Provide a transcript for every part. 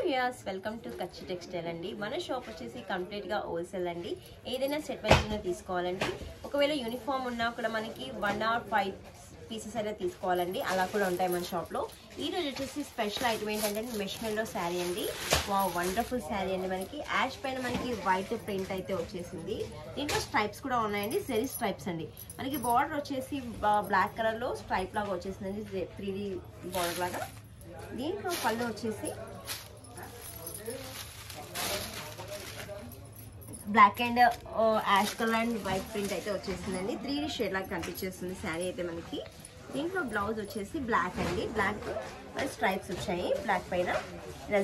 Viewers welcome to కచ్చి textile అండి. మన షాప్ వచ్చేసి కంప్లీట్గా హోల్సేల్ అండి. ఏదైనా సెట్ వైజ్గా తీసుకోవాలండి. ఒకవేళ యూనిఫామ్ ఉన్నా కూడా మనకి 1 or 5 పీసెస్ అయితే తీసుకోవాలండి. అలా కూడా ఉంటాయి మన షాప్లో. ఈ రోజు వచ్చేసి స్పెషల్ ఐటమ్ ఏంటంటే మెష్మెల్లో శారీ అండి. వండర్ఫుల్ శారీ అండి. మనకి యాష్ పైన మనకి వైట్ ప్రింట్ అయితే వచ్చేసింది. దీంట్లో స్ట్రైప్స్ కూడా ఉన్నాయండి. జెరీ స్ట్రైప్స్ అండి. మనకి బార్డర్ వచ్చేసి బ్లాక్ కలర్లో స్ట్రైప్ లాగా వచ్చేసిందండి. 3D బార్డర్ లాగా. దీంట్లో పళ్ళు వచ్చేసి black and ash colour and white print అయితే వచ్చేసిందండి. 3D షేడ్ లాగా కనిపించేస్తుంది శారీ అయితే మనకి. దీంట్లో బ్లౌజ్ వచ్చేసి బ్లాక్ అండి. బ్లాక్ స్ట్రైప్స్ వచ్చాయి బ్లాక్ పైన.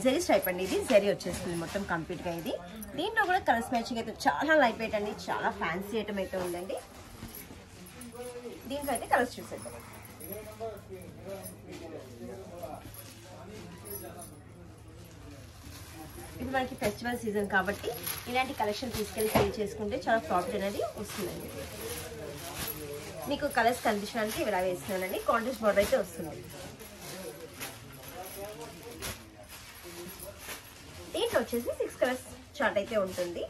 జెరీ స్ట్రైప్ అండి. ఇది జెరీ వచ్చేస్తుంది మొత్తం కంప్లీట్గా. ఇది దీంట్లో కూడా కలర్స్ మ్యాచింగ్ అయితే చాలా లైట్ వెయిట్ అండి. చాలా ఫ్యాన్సీ ఐటమ్ అయితే ఉందండి. దీంట్లో అయితే కలర్స్ చూసేద్దాం. ఇది మనకి ఫెస్టివల్ సీజన్ కాబట్టి ఇలాంటి కలెక్షన్ తీసుకెళ్ళి సేల్ చేసుకుంటే చాలా ప్రాఫిట్ అనేది వస్తుందండి. మీకు కలర్స్ కనిపించడానికి ఇలా వేస్తున్నానండి. కాంట్రాస్ట్ బార్డర్ అయితే వస్తుంది. దీంట్లో వచ్చేసి 6 కలర్స్ చార్ట్ అయితే ఉంటుంది.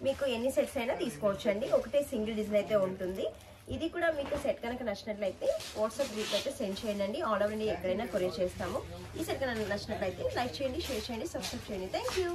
మీకు ఎన్ని సెట్స్ అయినా తీసుకోవచ్చు అండి. ఒకటే సింగిల్ డిజైన్ అయితే ఉంటుంది. ఇది కూడా మీకు సెట్ కనుక నచ్చినట్లయితే వాట్సాప్ గ్రూప్ అయితే సెండ్ చేయండి. ఆల్ ఓవర్ ఇండియా ఎక్కడైనా కొరియర్ చేస్తాము. ఈ సెట్ కనుక నచ్చినట్లయితే లైక్ చేయండి, షేర్ చేయండి, సబ్స్క్రైబ్ చేయండి. Thank you.